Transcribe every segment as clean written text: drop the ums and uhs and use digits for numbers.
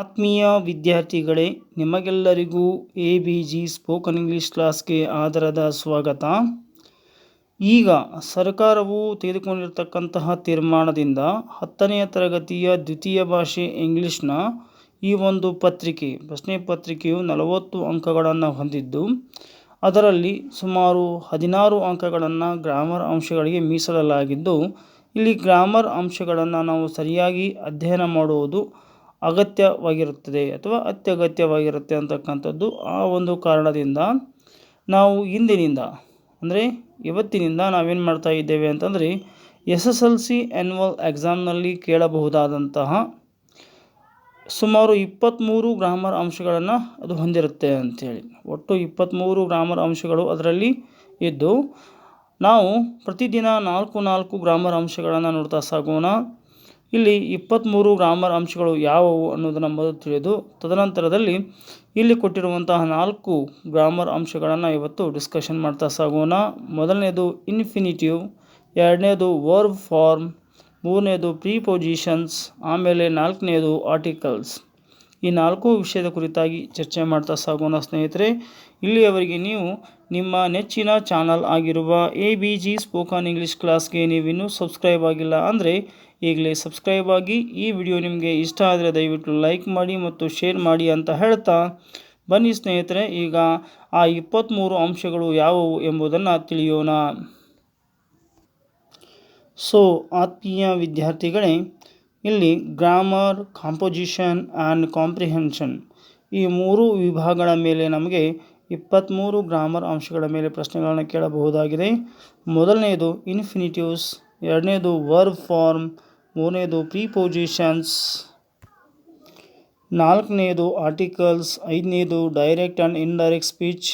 ಆತ್ಮೀಯ ವಿದ್ಯಾರ್ಥಿಗಳೇ, ನಿಮಗೆಲ್ಲರಿಗೂ ABG ಸ್ಪೋಕನ್ ಇಂಗ್ಲಿಷ್ ಕ್ಲಾಸ್ಗೆ ಆದರದ ಸ್ವಾಗತ. ಈಗ ಸರ್ಕಾರವು ತೆಗೆದುಕೊಂಡಿರತಕ್ಕಂತಹ ತೀರ್ಮಾನದಿಂದ 10ನೆಯ ತರಗತಿಯ ದ್ವಿತೀಯ ಭಾಷೆ ಇಂಗ್ಲಿಷ್ನ ಈ ಒಂದು ಪ್ರಶ್ನೆ ಪತ್ರಿಕೆಯು 40 ಅಂಕಗಳನ್ನು ಹೊಂದಿದ್ದು, ಅದರಲ್ಲಿ ಸುಮಾರು 16 ಅಂಕಗಳನ್ನು ಗ್ರಾಮರ್ ಅಂಶಗಳಿಗೆ ಮೀಸಲಿಡಲಾಗಿದ್ದು, ಇಲ್ಲಿ ಗ್ರಾಮರ್ ಅಂಶಗಳನ್ನು ನಾವು ಸರಿಯಾಗಿ ಅಧ್ಯಯನ ಮಾಡುವುದು ಅಗತ್ಯವಾಗಿರುತ್ತದೆ ಅಥವಾ ಅತ್ಯಗತ್ಯವಾಗಿರುತ್ತೆ ಅಂತಕ್ಕಂಥದ್ದು. ಆ ಒಂದು ಕಾರಣದಿಂದ ನಾವು ಇಂದಿನಿಂದ ಅಂದರೆ ಇವತ್ತಿನಿಂದ ನಾವೇನು ಮಾಡ್ತಾ ಇದ್ದೇವೆ ಅಂತಂದರೆ SSLC ಆ್ಯನ್ಯುವಲ್ ಎಕ್ಸಾಮ್ನಲ್ಲಿ ಕೇಳಬಹುದಾದಂತಹ ಸುಮಾರು 23 ಗ್ರಾಮರ್ ಅಂಶಗಳನ್ನು ಅದು ಹೊಂದಿರುತ್ತೆ ಅಂಥೇಳಿ. ಒಟ್ಟು 23 ಗ್ರಾಮರ್ ಅಂಶಗಳು ಅದರಲ್ಲಿ ಇದ್ದು, ನಾವು ಪ್ರತಿದಿನ 4 ಗ್ರಾಮರ್ ಅಂಶಗಳನ್ನು ನೋಡ್ತಾ ಸಾಗೋಣ. ಇಲ್ಲಿ 23 ಗ್ರಾಮರ್ ಅಂಶಗಳು ಯಾವುವು ಅನ್ನೋದನ್ನು ಮೊದಲು ತಿಳಿದು, ತದನಂತರದಲ್ಲಿ ಇಲ್ಲಿ ಕೊಟ್ಟಿರುವಂತಹ 4 ಗ್ರಾಮರ್ ಅಂಶಗಳನ್ನು ಇವತ್ತು ಡಿಸ್ಕಷನ್ ಮಾಡ್ತಾ ಸಾಗೋಣ. ಮೊದಲನೇದು ಇನ್ಫಿನಿಟಿವ್, ಎರಡನೇದು ವರ್ಬ್ ಫಾರ್ಮ್, ಮೂರನೇದು ಪ್ರಿಪೊಸಿಷನ್ಸ್, ಆಮೇಲೆ 4ನೇದು ಆರ್ಟಿಕಲ್ಸ್. ಈ 4 ವಿಷಯದ ಕುರಿತಾಗಿ ಚರ್ಚೆ ಮಾಡ್ತಾ ಸಾಗೋಣ ಸ್ನೇಹಿತರೆ. ಇಲ್ಲಿಯವರೆಗೆ ನೀವು ನಿಮ್ಮ ನೆಚ್ಚಿನ ಚಾನಲ್ ಆಗಿರುವ ABG ಸ್ಪೋಕನ್ ಇಂಗ್ಲಿಷ್ ಕ್ಲಾಸ್ಗೆ ನೀವಿನ್ನೂ ಸಬ್ಸ್ಕ್ರೈಬ್ ಆಗಿಲ್ಲ ಅಂದರೆ ಈಗಲೇ ಸಬ್ಸ್ಕ್ರೈಬ್ ಆಗಿ. ಈ ವಿಡಿಯೋ ನಿಮಗೆ ಇಷ್ಟ ಆದರೆ ದಯವಿಟ್ಟು ಲೈಕ್ ಮಾಡಿ ಮತ್ತು ಶೇರ್ ಮಾಡಿ ಅಂತ ಹೇಳ್ತಾ, ಬನ್ನಿ ಸ್ನೇಹಿತರೆ, ಈಗ ಆ 23 ಅಂಶಗಳು ಯಾವುವು ಎಂಬುದನ್ನು ತಿಳಿಯೋಣ. ಆತ್ಮೀಯ ವಿದ್ಯಾರ್ಥಿಗಳೇ, ಇಲ್ಲಿ ಗ್ರಾಮರ್, ಕಾಂಪೊಸಿಷನ್ ಆ್ಯಂಡ್ ಕಾಂಪ್ರಿಹೆನ್ಷನ್ ಈ 3 ವಿಭಾಗಗಳ ಮೇಲೆ ನಮಗೆ 23 ಗ್ರಾಮರ್ ಅಂಶಗಳ ಮೇಲೆ ಪ್ರಶ್ನೆಗಳನ್ನು ಕೇಳಬಹುದಾಗಿದೆ. ಮೊದಲನೆಯದು ಇನ್ಫಿನಿಟಿವ್ಸ್, ಎರಡನೇದು ವರ್ಬ್ ಫಾರ್ಮ್, ಮೂರನೇದು ಪ್ರಿಪೊಸಿಷನ್ಸ್, 4ನೇದು ಆರ್ಟಿಕಲ್ಸ್, 5ನೇದು ಡೈರೆಕ್ಟ್ ಆ್ಯಂಡ್ ಇಂಡೈರೆಕ್ಟ್ ಸ್ಪೀಚ್,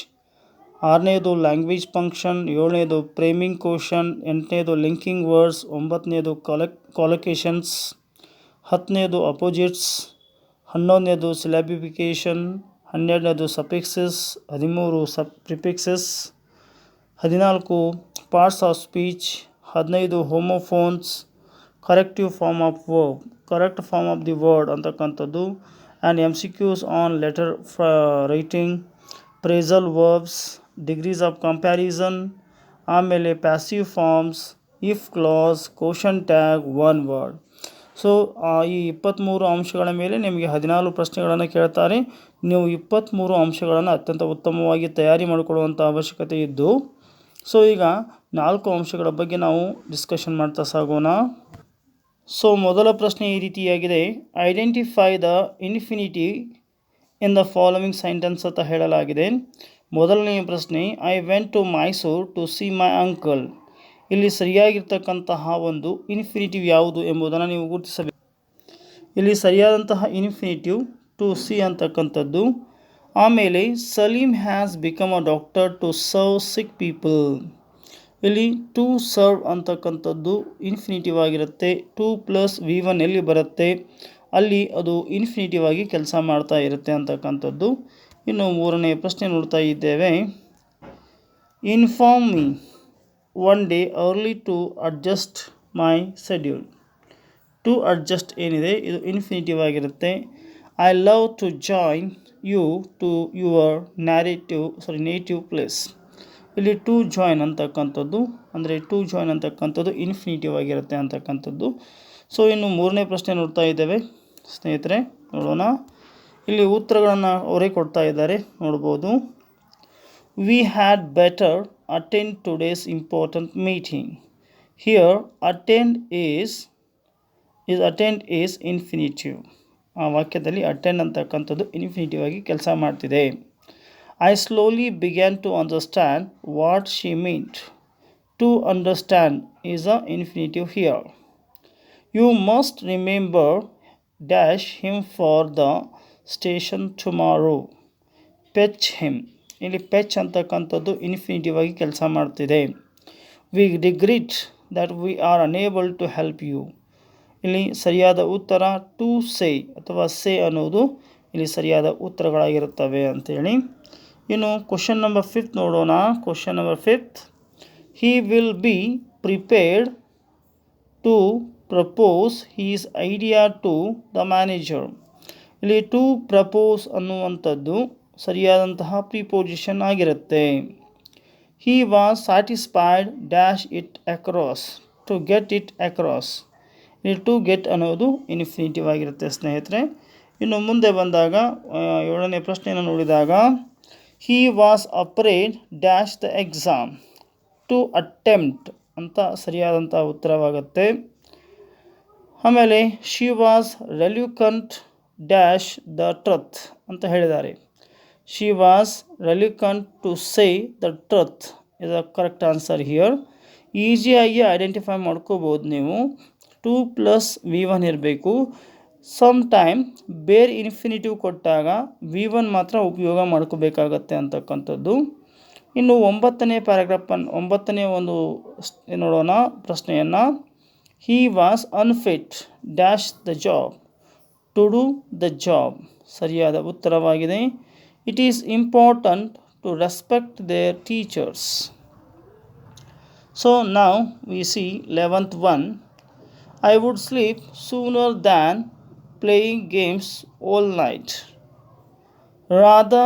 6ನೇದು ಲ್ಯಾಂಗ್ವೇಜ್ ಫಂಕ್ಷನ್, 7ನೇದು ಫ್ರೇಮಿಂಗ್ ಕ್ವಶನ್, 8ನೇದು ಲಿಂಕಿಂಗ್ ವರ್ಡ್ಸ್, 9ನೇದು ಕೊಲೊಕೇಶನ್ಸ್, 10ನೇದು ಅಪೋಸಿಟ್ಸ್, 11ನೇದು ಸಿಲಾಬಿಫಿಕೇಷನ್, 12ನೇದು suffixes, 13 prefixes, 14 parts of speech, 15 homophones, correct form of the word ಅಂತಕ್ಕಂಥದ್ದು, and MCQs on letter writing, phrasal verbs, degrees of comparison, ಆಮೇಲೆ passive forms, if clause, question tag, one word. ಈ 23 ಅಂಶಗಳ ಮೇಲೆ ನಿಮಗೆ 14 ಪ್ರಶ್ನೆಗಳನ್ನು ಕೇಳ್ತಾರೆ. ನೀವು 23 ಅಂಶಗಳನ್ನು ಅತ್ಯಂತ ಉತ್ತಮವಾಗಿ ತಯಾರಿ ಮಾಡಿಕೊಳ್ಳುವಂಥ ಅವಶ್ಯಕತೆ ಇದ್ದು, ಈಗ 4 ಅಂಶಗಳ ಬಗ್ಗೆ ನಾವು ಡಿಸ್ಕಷನ್ ಮಾಡ್ತಾ ಸಾಗೋಣ. ಮೊದಲ ಪ್ರಶ್ನೆ ಈ ರೀತಿಯಾಗಿದೆ, identify the infinitive in the following sentence ಅಂತ ಹೇಳಲಾಗಿದೆ. ಮೊದಲನೆಯ ಪ್ರಶ್ನೆ, I went to Mysore to see my uncle. ಇಲ್ಲಿ ಸರಿಯಾಗಿರ್ತಕ್ಕಂತಹ ಒಂದು ಇನ್ಫಿನಿಟಿವ್ ಯಾವುದು ಎಂಬುದನ್ನು ನೀವು ಗುರುತಿಸಬೇಕು. ಇಲ್ಲಿ ಸರಿಯಾದಂತಹ ಇನ್ಫಿನಿಟಿವ್ ಟು ಸಿ ಅಂತಕ್ಕಂಥದ್ದು. ಆಮೇಲೆ Salim has become a doctor to serve sick people. ಇಲ್ಲಿ ಟು ಸರ್ವ್ ಅಂತಕ್ಕಂಥದ್ದು ಇನ್ಫಿನಿಟಿವ್ ಆಗಿರುತ್ತೆ. 2 + V1 ಎಲ್ಲಿ ಬರುತ್ತೆ ಅಲ್ಲಿ ಅದು ಇನ್ಫಿನಿಟಿವ್ ಆಗಿ ಕೆಲಸ ಮಾಡ್ತಾ ಇರುತ್ತೆ ಅಂತಕ್ಕಂಥದ್ದು. ಇನ್ನು ಮೂರನೇ ಪ್ರಶ್ನೆ ನೋಡ್ತಾ ಇದ್ದೇವೆ, inform me one day early to adjust my schedule. To adjust ಏನಿದೆ ಇದು ಇನ್ಫಿನಿಟಿವ್ ಆಗಿರುತ್ತೆ. I love to join you to your native place. ಇಲ್ಲಿ ಟು ಜಾಯಿನ್ ಅಂತಕ್ಕಂಥದ್ದು ಇನ್ಫಿನಿಟಿವ್ ಆಗಿರುತ್ತೆ ಅಂತಕ್ಕಂಥದ್ದು. ಇನ್ನು ಮೂರನೇ ಪ್ರಶ್ನೆ ನೋಡ್ತಾ ಇದ್ದೇವೆ ಸ್ನೇಹಿತರೆ, ನೋಡೋಣ. ಇಲ್ಲಿ ಉತ್ತರಗಳನ್ನು ಅವರೇ ಕೊಡ್ತಾ ಇದ್ದಾರೆ, ನೋಡ್ಬೋದು. We had better attend today's important meeting. Here attend is infinitive. ಆ ವಾಕ್ಯದಲ್ಲಿ ಅಟೆಂಡ್ ಅಂತಕ್ಕಂಥದ್ದು ಇನ್ಫಿನಿಟಿವ್ ಆಗಿ ಕೆಲಸ ಮಾಡ್ತಿದೆ. I slowly began to understand what she meant. To understand is an infinitive here. You must remember dash him for the station tomorrow. Fetch him. ಇಲ್ಲಿ fetch ಅಂತಕ್ಕಂಥದ್ದು infinitive ಆಗಿ ಕೆಲಸ ಮಾಡ್ತಿದೆ. We regret that we are unable to help you. ಇಲ್ಲಿ ಸರಿಯಾದ ಉತ್ತರ to say ಅಥವಾ ಸೇ ಅನ್ನೋದು ಇಲ್ಲಿ ಸರಿಯಾದ ಉತ್ತರಗಳಾಗಿರುತ್ತವೆ ಅಂತೇಳಿ. ಇನ್ನು ಕ್ವಶನ್ ನಂಬರ್ 5 ನೋಡೋಣ. Question number 5, he will be prepared to propose his idea to the manager. ಇಲ್ಲಿ ಟು ಪ್ರಪೋಸ್ ಅನ್ನುವಂಥದ್ದು ಸರಿಯಾದಂತಹ ಪ್ರಿಪೋಸಿಷನ್ ಆಗಿರುತ್ತೆ. He was satisfied dash it across, to get it across. ಇಲ್ಲಿ ಟು ಗೆಟ್ ಅನ್ನೋದು ಇನ್ಫಿನಿಟಿವ್ ಆಗಿರುತ್ತೆ ಸ್ನೇಹಿತರೆ. ಇನ್ನು ಮುಂದೆ ಬಂದಾಗ 7ನೇ ಪ್ರಶ್ನೆಯನ್ನು ನೋಡಿದಾಗ he was afraid dash the exam, to attempt ಅಂತ ಸರಿಯಾದಂಥ ಉತ್ತರವಾಗುತ್ತೆ. ಆಮೇಲೆ she was reluctant dash the truth ಅಂತ ಹೇಳಿದ್ದಾರೆ. She was reluctant to say the truth is a correct answer here. ಈಸಿಯಾಗಿ ಐಡೆಂಟಿಫೈ ಮಾಡ್ಕೋಬೋದು ನೀವು. 2 + V1 ಇರಬೇಕು. ಸಮ್ ಟೈಮ್ ಬೇರೆ ಇನ್ಫಿನಿಟಿವ್ ಕೊಟ್ಟಾಗ V1 ಮಾತ್ರ ಉಪಯೋಗ ಮಾಡ್ಕೋಬೇಕಾಗತ್ತೆ ಅಂತಕ್ಕಂಥದ್ದು. ಇನ್ನು 9ನೇ ಒಂದು ನೋಡೋಣ ಪ್ರಶ್ನೆಯನ್ನು. He was unfit dash the job, to do the job ಸರಿಯಾದ ಉತ್ತರವಾಗಿದೆ. It is important to respect their teachers. So now we see 11th one. I would sleep sooner than playing games all night. Radha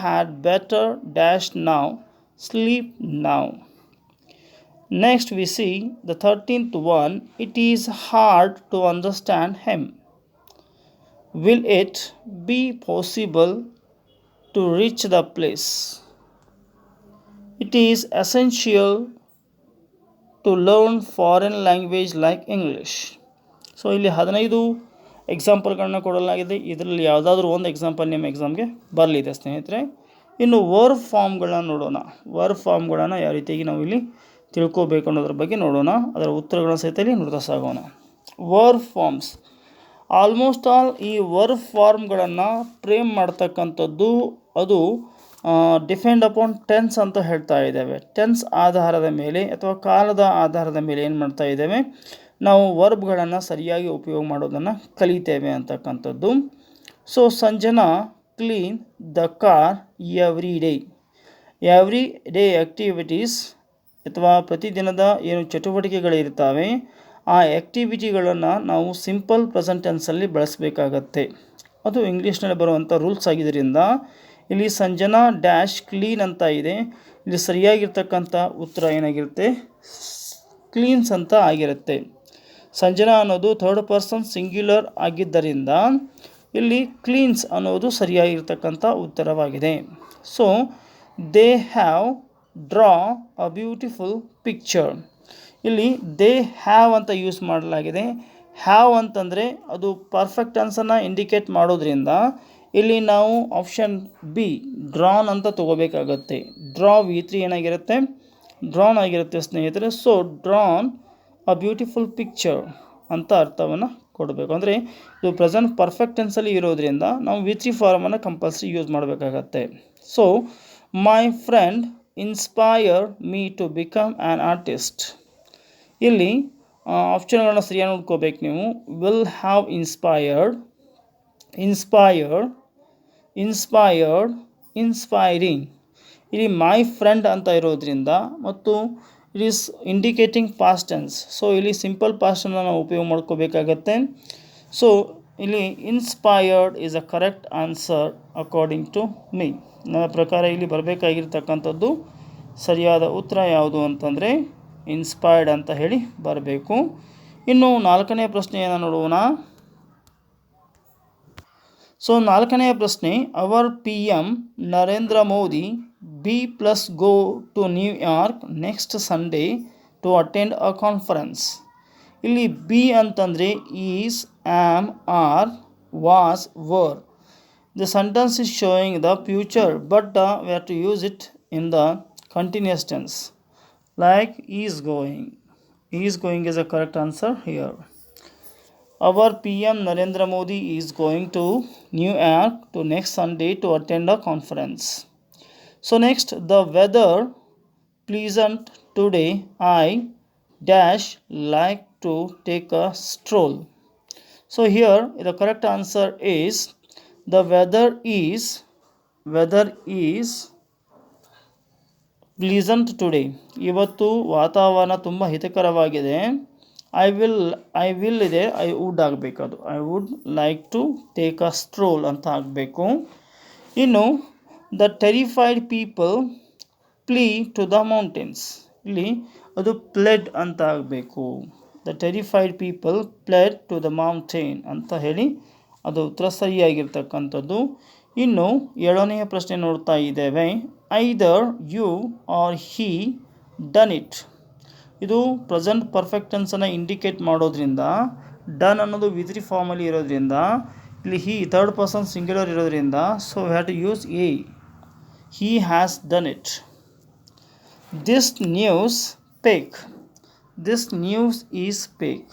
had better dash now, sleep now. Next we see the 13th one. It is hard to understand him. Will it be possible to reach the place? It is essential to learn foreign language like English. So ಇಲ್ಲಿ 15 ಎಕ್ಸಾಂಪಲ್ಗಳನ್ನ ಕೊಡಲಾಗಿದೆ. ಇದರಲ್ಲಿ ಯಾವುದಾದ್ರೂ ಒಂದು example ನಿಮ್ಮ ಎಕ್ಸಾಮ್ಗೆ ಬರಲಿದೆ ಸ್ನೇಹಿತರೆ. ಇನ್ನು ವರ್ಬ್ ಫಾರ್ಮ್ಗಳನ್ನ ನೋಡೋಣ. ವರ್ಬ್ ಫಾರ್ಮ್ಗಳನ್ನು ಯಾವ ರೀತಿಯಾಗಿ ನಾವು ಇಲ್ಲಿ ತಿಳ್ಕೋಬೇಕು ಅನ್ನೋದ್ರ ಬಗ್ಗೆ ನೋಡೋಣ. ಅದರ ಉತ್ತರಗಳನ್ನ ಸಹಿತ ಇಲ್ಲಿ ನೋಡ್ತಾ ಸಾಗೋಣ. ವರ್ಬ್ ಫಾರ್ಮ್ಸ್ ಆಲ್ಮೋಸ್ಟ್ ಆಲ್ ಈ ವರ್ಬ್ ಫಾರ್ಮ್ಗಳನ್ನು ಫ್ರೇಮ್ ಮಾಡ್ತಕ್ಕಂಥದ್ದು ಅದು ಡಿಪೆಂಡ್ ಅಪಾನ್ ಟೆನ್ಸ್ ಅಂತ ಹೇಳ್ತಾ ಇದ್ದೇವೆ. ಟೆನ್ಸ್ ಆಧಾರದ ಮೇಲೆ ಅಥವಾ ಕಾಲದ ಆಧಾರದ ಮೇಲೆ ಏನು ಮಾಡ್ತಾ ಇದ್ದೇವೆ, ನಾವು ವರ್ಬ್ಗಳನ್ನು ಸರಿಯಾಗಿ ಉಪಯೋಗ ಮಾಡೋದನ್ನು ಕಲಿತೇವೆ ಅಂತಕ್ಕಂಥದ್ದು. So Sanjana clean the car every day. Every day activities ಅಥವಾ ಪ್ರತಿದಿನದ ಏನು ಚಟುವಟಿಕೆಗಳಿರ್ತವೆ ಆ ಆ್ಯಕ್ಟಿವಿಟಿಗಳನ್ನು ನಾವು ಸಿಂಪಲ್ ಪ್ರೆಸೆಂಟ್ ಟೆನ್ಸಲ್ಲಿ ಬಳಸಬೇಕಾಗತ್ತೆ. ಅದು ಇಂಗ್ಲೀಷ್ನಲ್ಲಿ ಬರುವಂಥ ರೂಲ್ಸ್ ಆಗಿದ್ದರಿಂದ ಇಲ್ಲಿ ಸಂಜನಾ ಡ್ಯಾಶ್ ಕ್ಲೀನ್ ಅಂತ ಇದೆ. ಇಲ್ಲಿ ಸರಿಯಾಗಿರ್ತಕ್ಕಂಥ ಉತ್ತರ ಏನಾಗಿರುತ್ತೆ, ಕ್ಲೀನ್ಸ್ ಅಂತ ಆಗಿರುತ್ತೆ. ಸಂಜನಾ ಅನ್ನೋದು 3rd ಪರ್ಸನ್ ಸಿಂಗ್ಯುಲರ್ ಆಗಿದ್ದರಿಂದ ಇಲ್ಲಿ ಕ್ಲೀನ್ಸ್ ಅನ್ನೋದು ಸರಿಯಾಗಿರ್ತಕ್ಕಂಥ ಉತ್ತರವಾಗಿದೆ. So they have draw a beautiful picture. ಇಲ್ಲಿ ದೇ ಹ್ಯಾವ್ ಅಂತ ಯೂಸ್ ಮಾಡಲಾಗಿದೆ. ಹ್ಯಾವ್ ಅಂತಂದರೆ ಅದು ಪರ್ಫೆಕ್ಟ್ ಟೆನ್ಸನ್ನು ಇಂಡಿಕೇಟ್ ಮಾಡೋದ್ರಿಂದ ಇಲ್ಲಿ ನಾವು ಆಪ್ಷನ್ ಬಿ ಡ್ರಾನ್ ಅಂತ ತೊಗೋಬೇಕಾಗತ್ತೆ. ಡ್ರಾ V3 ಏನಾಗಿರುತ್ತೆ, ಡ್ರಾನ್ ಆಗಿರುತ್ತೆ ಸ್ನೇಹಿತರೆ. So drawn a beautiful picture ಅಂತ ಅರ್ಥವನ್ನು ಕೊಡಬೇಕು. ಅಂದರೆ ಇದು ಪ್ರೆಸೆಂಟ್ ಪರ್ಫೆಕ್ಟ್ ಟೆನ್ಸಲ್ಲಿ ಇರೋದ್ರಿಂದ ನಾವು V3 ಫಾರ್ಮನ್ನು ಕಂಪಲ್ಸರಿ ಯೂಸ್ ಮಾಡಬೇಕಾಗತ್ತೆ. So my friend inspire me to become an artist. ಇಲ್ಲಿ ಆಪ್ಷನ್ಗಳನ್ನ ಸರಿಯಾಗಿ ನೋಡ್ಕೋಬೇಕು ನೀವು. Will have inspired, inspired, inspiring. ಇಲ್ಲಿ ಮೈ ಫ್ರೆಂಡ್ ಅಂತ ಇರೋದ್ರಿಂದ ಮತ್ತು it is indicating past tense. So ಇಲ್ಲಿ ಸಿಂಪಲ್ ಪಾಸ್ಟನ್ನು ನಾವು ಉಪಯೋಗ ಮಾಡ್ಕೋಬೇಕಾಗತ್ತೆ. ಸೊ ಇಲ್ಲಿ inspired is a correct answer according to me. ನನ್ನ ಪ್ರಕಾರ ಇಲ್ಲಿ ಬರಬೇಕಾಗಿರ್ತಕ್ಕಂಥದ್ದು ಸರಿಯಾದ ಉತ್ತರ ಯಾವುದು ಅಂತಂದರೆ ಇನ್ಸ್ಪೈರ್ಡ್ ಅಂತ ಹೇಳಿ ಬರಬೇಕು. ಇನ್ನು 4ನೇ ಪ್ರಶ್ನೆಯನ್ನು ನೋಡೋಣ. ಸೊ 4ನೇ ಪ್ರಶ್ನೆ, our PM Narendra Modi B+ go to New York next Sunday to attend a conference. ಇಲ್ಲಿ ಬಿ ಅಂತಂದರೆ is, am, are, was, were. The sentence is showing the future but we have to use it in the continuous tense like is going. Is going is a correct answer here. Our PM Narendra Modi is going to New York to next Sunday to attend a conference. So next, the weather pleasant today. I dash like to take a stroll. So here the correct answer is the weather is pleasant today. ಇವತ್ತು ವಾತಾವರಣ ತುಂಬ ಹಿತಕರವಾಗಿದೆ. I will ಇದೆ, I would ಆಗಬೇಕು, ಅದು I would like to take a stroll ಅಂತ ಆಗಬೇಕು. ಇನ್ನು the terrified people flee to the mountains, ಇಲ್ಲಿ ಅದು ಪ್ಲೆಡ್ ಅಂತ ಆಗಬೇಕು. The terrified people fled to the mountain ಅಂತ ಹೇಳಿ ಅದು ಉತ್ತರ ಸರಿಯಾಗಿರ್ತಕ್ಕಂಥದ್ದು. ಇನ್ನು 7ನೆಯ ಪ್ರಶ್ನೆ ನೋಡ್ತಾ ಇದ್ದೇವೆ. Either you are he done it, ಇದು ಪ್ರೆಸೆಂಟ್ ಪರ್ಫೆಕ್ಟ್ ಟೆನ್ಸನ್ನು ಇಂಡಿಕೇಟ್ ಮಾಡೋದ್ರಿಂದ ಡನ್ ಅನ್ನೋದು ವಿ3 ಫಾರ್ಮಲ್ಲಿ ಇರೋದ್ರಿಂದ ಇಲ್ಲಿ ಹಿ ಥರ್ಡ್ ಪರ್ಸನ್ ಸಿಂಗ್ಯುಲರ್ ಇರೋದ್ರಿಂದ so we have to use a, he has done it. This news fake, this news is fake,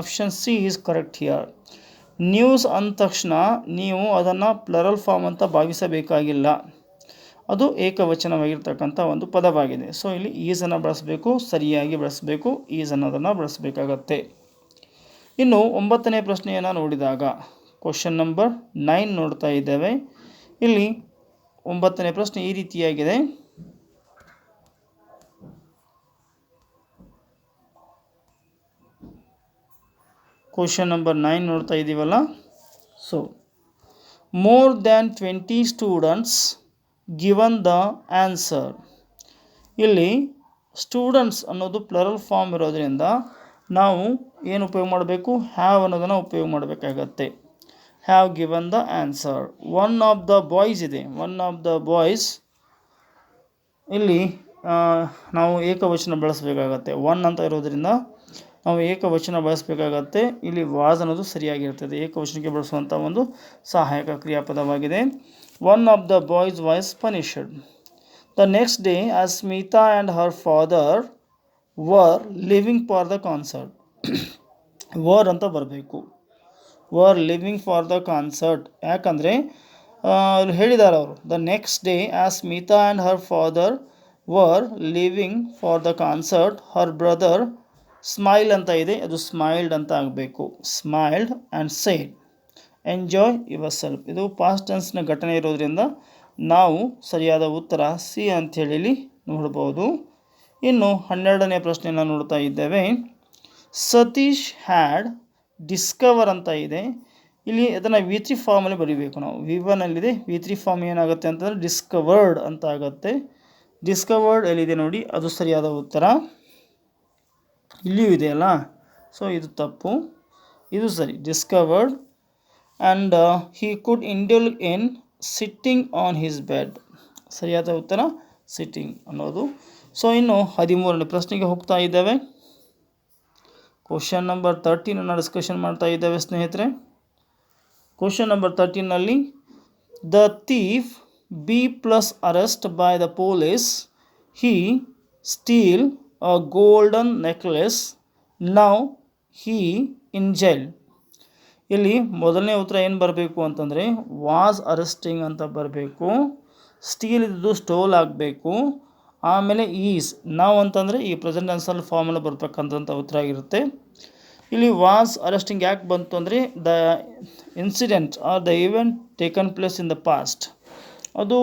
option C is correct here. News ಅಂದ ತಕ್ಷಣ ನೀವು ಅದನ್ನು ಪ್ಲರಲ್ ಫಾರ್ಮ್ ಅಂತ ಭಾವಿಸಬೇಕಾಗಿಲ್ಲ, ಅದು ಏಕವಚನವಾಗಿರ್ತಕ್ಕಂಥ ಒಂದು ಪದವಾಗಿದೆ. ಸೊ ಇಲ್ಲಿ ಈಸನ್ನು ಬಳಸಬೇಕು, ಸರಿಯಾಗಿ ಬಳಸಬೇಕು, ಈಸ್ ಅನ್ನೋದನ್ನು ಬಳಸಬೇಕಾಗತ್ತೆ. ಇನ್ನು 9ನೇ ಪ್ರಶ್ನೆಯನ್ನು ನೋಡಿದಾಗ ಕ್ವಶನ್ ನಂಬರ್ 9 ನೋಡ್ತಾ ಇದ್ದೇವೆ. ಇಲ್ಲಿ 9ನೇ ಪ್ರಶ್ನೆ ಈ ರೀತಿಯಾಗಿದೆ. ಕ್ವಶನ್ ನಂಬರ್ 9 ನೋಡ್ತಾ ಇದ್ದೀವಲ್ಲ. So more than 20 students given the answer, ಇಲ್ಲಿ ಸ್ಟೂಡೆಂಟ್ಸ್ ಅನ್ನೋದು ಪ್ಲರಲ್ ಫಾರ್ಮ್ ಇರೋದ್ರಿಂದ ನಾವು ಏನು ಉಪಯೋಗ ಮಾಡಬೇಕು, ಹ್ಯಾವ್ ಅನ್ನೋದನ್ನು ಉಪಯೋಗ ಮಾಡಬೇಕಾಗತ್ತೆ. Have given the answer. One of the boys ಇದೆ, ಒನ್ ಆಫ್ ದ ಬಾಯ್ಸ್, ಇಲ್ಲಿ ನಾವು ಏಕವಚನ ಬಳಸಬೇಕಾಗತ್ತೆ. ಒನ್ ಅಂತ ಇರೋದ್ರಿಂದ ನಾವು ಏಕವಚನ ಬಳಸಬೇಕಾಗತ್ತೆ. ಇಲ್ಲಿ ವಾಸ್ ಅನ್ನೋದು ಸರಿಯಾಗಿರ್ತದೆ, ಏಕವಚನಕ್ಕೆ ಬಳಸುವಂಥ ಒಂದು ಸಹಾಯಕ ಕ್ರಿಯಾಪದವಾಗಿದೆ. One of the boys was punished. The next day as Smita and her father were living for the concert, were ಅಂತ ಬರಬೇಕು, were living for the concert. ಯಾಕಂದರೆ ಇಲ್ಲಿ ಹೇಳಿದ್ದಾರೆ ಅವರು, the next day as Smita and her father were living for the concert her brother smile ಅಂತ ಇದೆ, ಅದು smiled ಅಂತ ಆಗಬೇಕು. Smiled and said enjoy yourself, ಇದು ಪಾಸ್ಟ್ ಟೆನ್ಸ್ನ ಘಟನೆ ಇರೋದ್ರಿಂದ ನಾವು ಸರಿಯಾದ ಉತ್ತರ ಸಿ ಅಂಥೇಳಿ ಇಲ್ಲಿ ನೋಡ್ಬೋದು. ಇನ್ನು 12ನೇ ಪ್ರಶ್ನೆಯನ್ನು ನೋಡ್ತಾ ಇದ್ದೇವೆ. ಸತೀಶ್ ಹ್ಯಾಡ್ ಡಿಸ್ಕವರ್ ಅಂತ ಇದೆ, ಇಲ್ಲಿ ಅದನ್ನು ವಿ3 ಫಾರ್ಮಲ್ಲಿ ಬರೀಬೇಕು ನಾವು. ವಿ1ಅಲ್ಲಿದೆ, ವಿ3 ಫಾರ್ಮ್ ಏನಾಗುತ್ತೆ ಅಂತಂದರೆ ಡಿಸ್ಕವರ್ಡ್ ಅಂತ ಆಗುತ್ತೆ. ಡಿಸ್ಕವರ್ಡ್ ಎಲ್ಲಿದೆ ನೋಡಿ, ಅದು ಸರಿಯಾದ ಉತ್ತರ. ಇಲ್ಲಿಯೂ ಇದೆಯಲ್ಲ, ಸೊ ಇದು ತಪ್ಪು, ಇದು ಸರಿ. Discovered and he could indulge in sitting on his bed, ಸರಿಯಾದ ಉತ್ತರ ಸಿಟ್ಟಿಂಗ್ ಅನ್ನೋದು. ಸೊ ಇನ್ನು 13ನೇ ಪ್ರಶ್ನೆಗೆ ಹೋಗ್ತಾ ಇದ್ದೇವೆ. ಕ್ವಶನ್ ನಂಬರ್ 13 ಡಿಸ್ಕಷನ್ ಮಾಡ್ತಾ ಇದ್ದೇವೆ ಸ್ನೇಹಿತರೆ. ಕ್ವಶನ್ ನಂಬರ್ 13ನಲ್ಲಿ the thief be plus arrest by the police, he steal a golden necklace, now he in jail. ಇಲ್ಲಿ ಮೊದಲನೇ ಉತ್ತರ ಏನು ಬರಬೇಕು ಅಂತಂದರೆ ವಾಸ್ ಅರೆಸ್ಟಿಂಗ್ ಅಂತ ಬರಬೇಕು. ಸ್ಟೀಲ್ ಇದ್ದು ಸ್ಟೋಲ್ ಆಗಬೇಕು. ಆಮೇಲೆ ಈಸ್, ನಾವು ಅಂತಂದರೆ ಈ ಪ್ರೆಸೆಂಟ್ ಟೆನ್ಸಲ್ಲಿ ಫಾರ್ಮಲ್ಲಿ ಬರ್ತಕ್ಕಂಥ ಉತ್ತರ ಆಗಿರುತ್ತೆ. ಇಲ್ಲಿ ವಾಸ್ ಅರೆಸ್ಟಿಂಗ್ ಯಾಕೆ ಬಂತು ಅಂದರೆ the incident or the event taken place in the past, ಅದು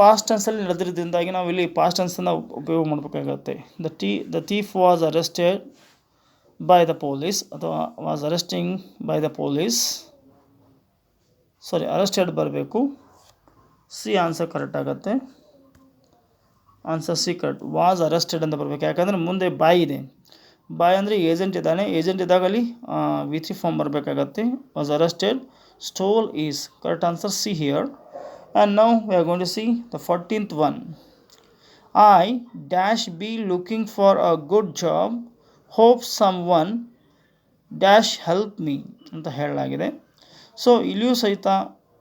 ಪಾಸ್ಟ್ ಟೆನ್ಸಲ್ಲಿ ನಡೆದಿರೋದ್ರಿಂದಾಗಿ ನಾವು ಇಲ್ಲಿ ಪಾಸ್ಟ್ ಟೆನ್ಸನ್ನು ಉಪಯೋಗ ಮಾಡಬೇಕಾಗತ್ತೆ. The thief was arrested by the police ಅಥವಾ was arresting by the police, sorry arrested ಬರಬೇಕು. ಸಿ ಆನ್ಸರ್ ಕರೆಕ್ಟ್ ಆಗುತ್ತೆ, answer C correct. Was arrested ಅಂತ ಬರಬೇಕು, ಯಾಕಂದರೆ ಮುಂದೆ ಬಾಯ್ ಇದೆ, ಬಾಯ್ ಅಂದರೆ ಏಜೆಂಟ್ ಇದ್ದಾನೆ, ಏಜೆಂಟ್ ಇದ್ದಾಗ ಅಲ್ಲಿ ವಿ3 ಫಾರ್ಮ್ ಬರಬೇಕಾಗತ್ತೆ. Was arrested, stole is correct answer C here. And now we are going to see the 14th one. I dash be looking for a good job, hope someone dash help me ಅಂತ ಹೇಳಲಾಗಿದೆ. So ಇಲ್ಲಿಯೂ ಸಹಿತ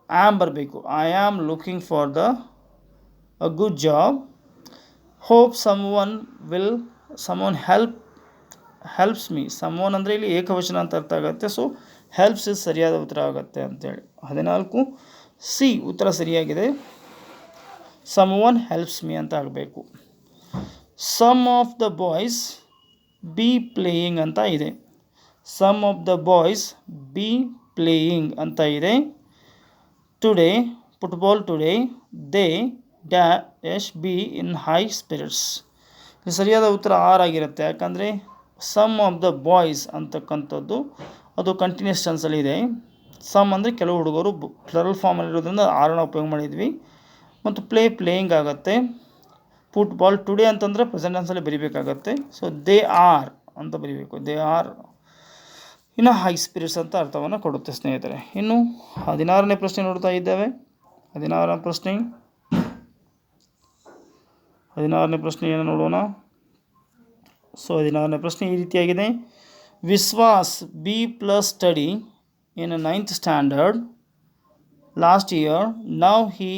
am ಬರಬೇಕು. I am looking for the a good job, hope someone helps me. Someone ಅಂದರೆ ಇಲ್ಲಿ ಏಕವಚನ ಅಂತ ಅರ್ಥ ಆಗುತ್ತೆ. ಸೊ ಹೆಲ್ಪ್ಸ್ ಇಸ್ ಸರಿಯಾದ ಉತ್ತರ ಆಗುತ್ತೆ ಅಂತೇಳಿ 14 ಸಿ ಉತ್ತರ ಸರಿಯಾಗಿದೆ. ಸಮ್ ಒನ್ ಹೆಲ್ಪ್ಸ್ ಮೀ ಅಂತ ಆಗಬೇಕು. Some of the boys be playing ಅಂತ ಇದೆ. Some of the boys be playing ಅಂತ ಇದೆ. Today football today they dash be in high spirits. ಸರಿಯಾದ ಉತ್ತರ 6 ಆಗಿರುತ್ತೆ, ಯಾಕಂದರೆ ಸಮ್ ಆಫ್ ದ ಬಾಯ್ಸ್ ಅಂತಕ್ಕಂಥದ್ದು ಅದು ಕಂಟಿನ್ಯೂಸ್ ಟೆನ್ಸಲ್ಲಿ ಇದೆ. ಸಮ್ ಅಂದರೆ ಕೆಲವು ಹುಡುಗರು ಪ್ಲರಲ್ ಫಾರ್ಮಲ್ಲಿರೋದ್ರಿಂದ ಆರನ್ನ ಉಪಯೋಗ ಮಾಡಿದ್ವಿ. ಮತ್ತು ಪ್ಲೇಯಿಂಗ್ ಆಗುತ್ತೆ. ಫುಟ್ಬಾಲ್ ಟುಡೇ ಅಂತಂದರೆ ಪ್ರೆಸೆಂಟ್ ಟೆನ್ಸಲ್ಲಿ ಬರೀಬೇಕಾಗತ್ತೆ. ಸೊ ದೇ ಆರ್ ಅಂತ ಬರೀಬೇಕು. ದೇ ಆರ್ ಇನ್ನು ಹೈ ಸ್ಪಿರಿಟ್ಸ್ ಅಂತ ಅರ್ಥವನ್ನು ಕೊಡುತ್ತೆ ಸ್ನೇಹಿತರೆ. ಇನ್ನು 16ನೇ ಪ್ರಶ್ನೆ ನೋಡ್ತಾ ಇದ್ದೇವೆ. 16ನೇ ಪ್ರಶ್ನೆ ಏನು ನೋಡೋಣ. ಸೊ 16ನೇ ಪ್ರಶ್ನೆ ಈ ರೀತಿಯಾಗಿದೆ. Vishwas be plus study in 9th standard last year. Now he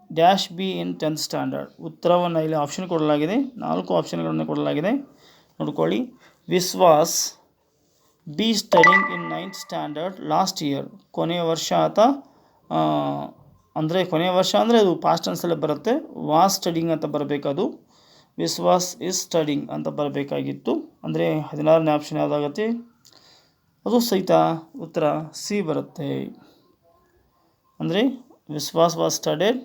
dash be in 10th standard. ಉತ್ತರವನ್ನು ಇಲ್ಲಿ ಆಪ್ಷನ್ ಕೊಡಲಾಗಿದೆ. 4 ಆಪ್ಷನ್ಗಳನ್ನು ಕೊಡಲಾಗಿದೆ, ನೋಡ್ಕೊಳ್ಳಿ. Vishwas be studying in 9th standard last year. ಕೊನೆಯ ವರ್ಷ ಅಂದರೆ ಅದು ಪಾಸ್ಟ್ ಟೆನ್ಸಲ್ಲೇ ಬರುತ್ತೆ. ವಾಸ್ ಸ್ಟಡಿಂಗ್ ಅಂತ ಬರಬೇಕದು. ವಿಶ್ವಾಸ್ ಇಸ್ ಸ್ಟಡಿಂಗ್ ಅಂತ ಬರಬೇಕಾಗಿತ್ತು. ಅಂದರೆ 16ನೇ ಆಪ್ಷನ್ ಯಾವುದಾಗುತ್ತೆ? ಅದು ಸಹಿತ ಉತ್ತರ ಸಿ ಬರುತ್ತೆ. ಅಂದರೆ Vishwas was studied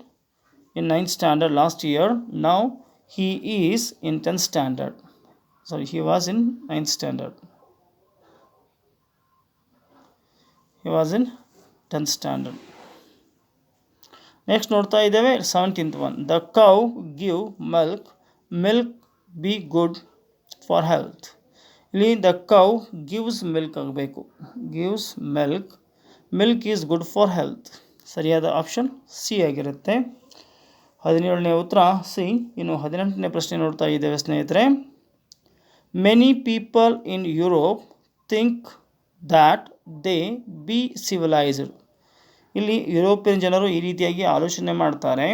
in 9th standard last year. Now he is in 10th standard. Sorry, he was in 9th standard. He was in 10th standard. Next ನೋಡ್ತಾ ಇದ್ದೇವೆ 17th one. The cow give milk be good for health. ಇಲ್ಲಿ the cow gives milk ಆಗಬೇಕು. gives milk is good for health. ಸರಿಯಾದ option C ಆಗಿರುತ್ತೆ. 17ನೇ ಉತ್ತರ C. ಇನ್ನು 18ನೇ ಪ್ರಶ್ನೆ ನೋಡ್ತಾ ಇದ್ದೇವೆ ಸ್ನೇಹಿತರೆ. Many people in Europe think that they B civilised. ಇಲ್ಲಿ ಯುರೋಪಿಯನ್ ಜನರು ಈ ರೀತಿಯಾಗಿ ಆಲೋಚನೆ ಮಾಡ್ತಾರೆ.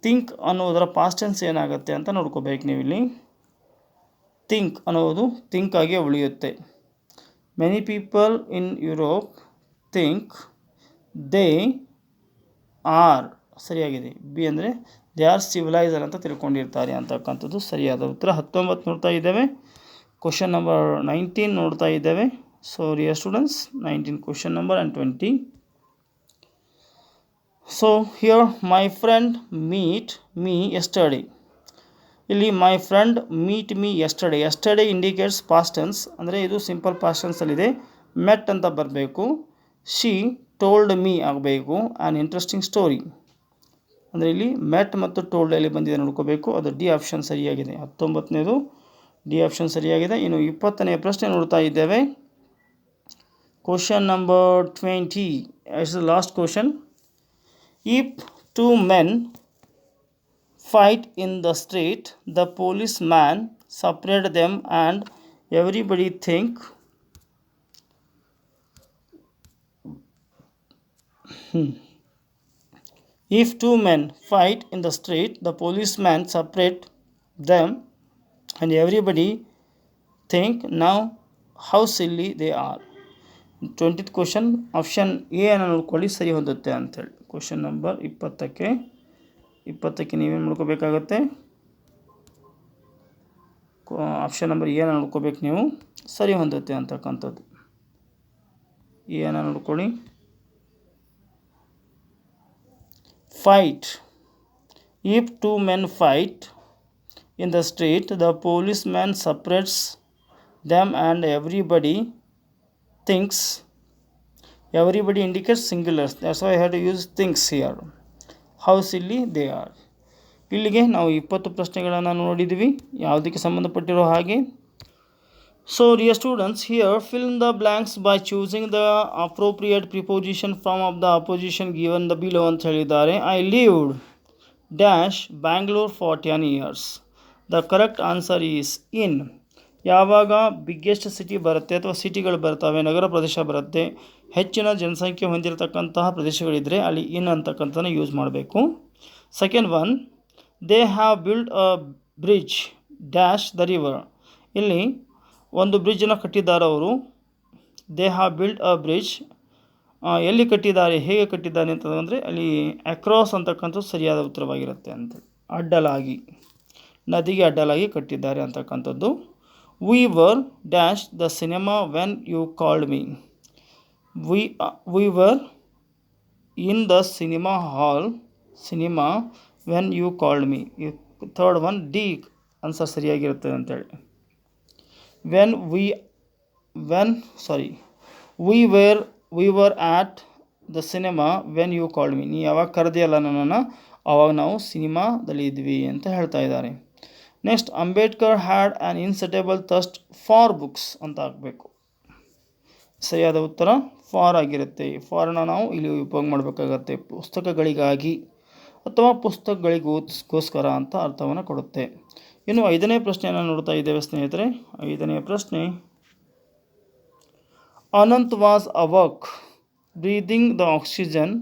ಥಿಂಕ್ ಅನ್ನೋದರ ಪಾಸ್ಟ್ ಟೆನ್ಸ್ ಏನಾಗುತ್ತೆ ಅಂತ ನೋಡ್ಕೋಬೇಕು ನೀವು. ಇಲ್ಲಿ ಥಿಂಕ್ ಅನ್ನೋದು ಥಿಂಕ್ ಆಗಿ ಉಳಿಯುತ್ತೆ. Many people in Europe think they are. ಸರಿಯಾಗಿದೆ. ಬಿ ಅಂದರೆ ದೇ ಆರ್ ಸಿವಿಲೈಸರ್ ಅಂತ ತಿಳ್ಕೊಂಡಿರ್ತಾರೆ ಅಂತಕ್ಕಂಥದ್ದು ಸರಿಯಾದ ಉತ್ತರ. 19 ನೋಡ್ತಾ ಇದ್ದೇವೆ. ಕ್ವಶನ್ ನಂಬರ್ 19 ನೋಡ್ತಾ ಇದ್ದೇವೆ. So dear students, 19 question number and 20. So here my friend meet me yesterday. ಇಲ್ಲಿ my friend meet me yesterday indicates past tense. ಅಂದರೆ ಇದು ಸಿಂಪಲ್ ಪಾಸ್ಟ್ ಟೆನ್ಸಲ್ಲಿದೆ. ಮೆಟ್ ಅಂತ ಬರಬೇಕು. ಶಿ ಟೋಲ್ಡ್ ಮೀ ಆಗಬೇಕು. An interesting story. ಅಂದರೆ ಇಲ್ಲಿ ಮೆಟ್ ಮತ್ತು ಟೋಲ್ಡ್ ಎಲ್ಲಿ ಬಂದಿದೆ ನೋಡ್ಕೋಬೇಕು. ಅದು ಡಿ ಆಪ್ಷನ್ ಸರಿಯಾಗಿದೆ. 19ನೇದು ಡಿ ಆಪ್ಷನ್ ಸರಿಯಾಗಿದೆ. ಇನ್ನು 20ನೇ ಪ್ರಶ್ನೆ ನೋಡ್ತಾ ಇದ್ದೇವೆ. Question number 20 is the last question. If 2 men fight in the street, the policeman separate them and everybody think If 2 men fight in the street, the policeman separate them and everybody think now how silly they are. 20th question option A ಅನ್ನು ನೋಡ್ಕೊಳ್ಳಿ, ಸರಿ ಹೊಂದುತ್ತೆ ಅಂಥೇಳಿ. Question number 20ಕ್ಕೆ ನೀವೇನು ನೋಡ್ಕೋಬೇಕಾಗತ್ತೆ? Option number A ನೋಡ್ಕೋಬೇಕು ನೀವು, ಸರಿ ಹೊಂದುತ್ತೆ ಅಂತಕ್ಕಂಥದ್ದು. A ಅನ್ನು ನೋಡ್ಕೊಳ್ಳಿ. Fight. If 2 men fight in the street, the policeman separates them and everybody thinks. Everybody indicates singulars. That's why I had to use thinks here. How silly they are. ಇಲ್ಲಿಗೆ ನಾವು 20 ಪ್ರಶ್ನೆಗಳನ್ನು ನೋಡಿದ್ವಿ, ಯಾವುದಕ್ಕೆ ಸಂಬಂಧಪಟ್ಟಿರೋ ಹಾಗೆ. So dear students, here fill in the blanks by choosing the appropriate preposition from of the opposition given the below ಅಂತ ಹೇಳಿದ್ದಾರೆ. I lived dash Bangalore for 10 years. The correct answer is in. ಯಾವಾಗ biggest city ಬರುತ್ತೆ ಅಥವಾ ಸಿಟಿಗಳು ಬರ್ತವೆ, ನಗರ ಪ್ರದೇಶ ಬರುತ್ತೆ, ಹೆಚ್ಚಿನ ಜನಸಂಖ್ಯೆ ಹೊಂದಿರತಕ್ಕಂತಹ ಪ್ರದೇಶಗಳಿದ್ದರೆ ಅಲ್ಲಿ ಇನ್ ಅಂತಕ್ಕಂಥದ್ದನ್ನು ಯೂಸ್ ಮಾಡಬೇಕು. Second one, they have build a bridge dash the river. ಇಲ್ಲಿ ಒಂದು ಬ್ರಿಡ್ಜನ್ನು ಕಟ್ಟಿದ್ದಾರೆ ಅವರು. They have build a bridge. ಎಲ್ಲಿ ಕಟ್ಟಿದ್ದಾರೆ, ಹೇಗೆ ಕಟ್ಟಿದ್ದಾರೆ ಅಂತಂದರೆ ಅಲ್ಲಿ ಅಕ್ರಾಸ್ ಅಂತಕ್ಕಂಥದ್ದು ಸರಿಯಾದ ಉತ್ತರವಾಗಿರುತ್ತೆ ಅಂತ. ಅಡ್ಡಲಾಗಿ, ನದಿಗೆ ಅಡ್ಡಲಾಗಿ ಕಟ್ಟಿದ್ದಾರೆ ಅಂತಕ್ಕಂಥದ್ದು. We were dash the cinema when you called me. We were in the cinema when you called me. Third one D answer ಸರಿಯಾಗಿರುತ್ತೆ ಅಂತೇಳಿ. When when sorry we where we were at the cinema when you called me. ನೀ ಯಾವಾಗ ಕರೆದಿಯಲ್ಲ ನನ್ನನ್ನು ಆವಾಗ ನಾವು ಸಿನಿಮಾದಲ್ಲಿ ಇದ್ವಿ ಅಂತ ಹೇಳ್ತಾ ಇದ್ದಾರೆ. Next, Ambedkar had an insatiable thirst for books ಅಂತ ಹಾಕಬೇಕು. ಸರಿಯಾದ ಉತ್ತರ ಫಾರ್ ಆಗಿರುತ್ತೆ. ಫಾರನ್ನು ನಾವು ಇಲ್ಲಿ ಉಪಯೋಗ ಮಾಡಬೇಕಾಗತ್ತೆ, ಪುಸ್ತಕಗಳಿಗಾಗಿ ಅಥವಾ ಪುಸ್ತಕಗಳಿಗೋಸ್ಕರ ಅಂತ ಅರ್ಥವನ್ನು ಕೊಡುತ್ತೆ. ಇನ್ನು 5ನೇ ಪ್ರಶ್ನೆಯನ್ನು ನೋಡ್ತಾ ಇದ್ದೇವೆ ಸ್ನೇಹಿತರೆ. 5ನೇ ಪ್ರಶ್ನೆ, ಅನಂತ್ ವಾಸ್ ಅವಕ್ breathing the oxygen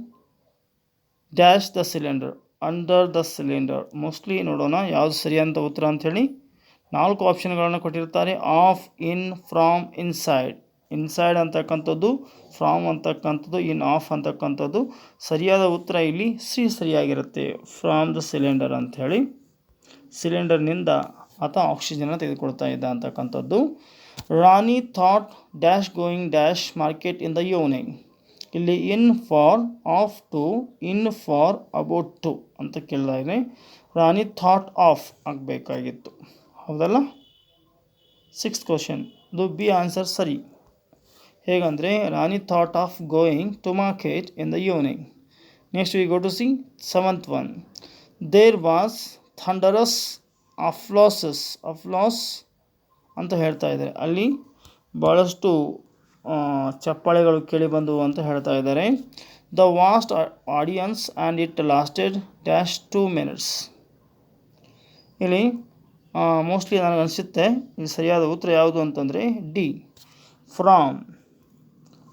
dash the cylinder under the cylinder. Mostly ನೋಡೋಣ ಯಾವುದು ಸರಿಯಾದ ಉತ್ತರ ಅಂಥೇಳಿ. 4 ಆಪ್ಷನ್ಗಳನ್ನು ಕೊಟ್ಟಿರ್ತಾರೆ. Of, in, from, inside. Inside ಅಂತಕ್ಕಂಥದ್ದು, ಫ್ರಾಮ್ ಅಂತಕ್ಕಂಥದ್ದು, ಇನ್, ಆಫ್ ಅಂತಕ್ಕಂಥದ್ದು. ಸರಿಯಾದ ಉತ್ತರ ಇಲ್ಲಿ ಸಿ ಸರಿಯಾಗಿರುತ್ತೆ, ಫ್ರಾಮ್ ದ ಸಿಲಿಂಡರ್ ಅಂಥೇಳಿ. ಸಿಲಿಂಡರ್ನಿಂದ ಆತ ಆಕ್ಸಿಜನ್ನ ತೆಗೆದುಕೊಳ್ತಾ ಇದ್ದ ಅಂತಕ್ಕಂಥದ್ದು. Rani thought dash going dash market in the evening. ಇಲ್ಲಿ in for, of to, in for, about to ಅಂತ ಕೇಳಿದಾಗೆ ರಾಣಿ ಥಾಟ್ ಆಫ್ ಆಗಬೇಕಾಗಿತ್ತು, ಹೌದಲ್ಲ. 6th ಕ್ವಶನ್, ಇದು ಬಿ ಆನ್ಸರ್ ಸರಿ. ಹೇಗಂದರೆ Rani thought of going to market in the evening. Next we go to C 7th one. There was thunderous applause ಅಂತ ಹೇಳ್ತಾ ಇದ್ದಾರೆ. ಅಲ್ಲಿ ಭಾಳಷ್ಟು ಚಪ್ಪಾಳೆಗಳು ಕೇಳಿಬಂದವು ಅಂತ ಹೇಳ್ತಾ ಇದ್ದಾರೆ. The vast audience and it lasted dash 2 minutes. ಇಲ್ಲಿ ಮೋಸ್ಟ್ಲಿ ನನಗನ್ಸುತ್ತೆ ಇಲ್ಲಿ ಸರಿಯಾದ ಉತ್ತರ ಯಾವುದು ಅಂತಂದರೆ D, from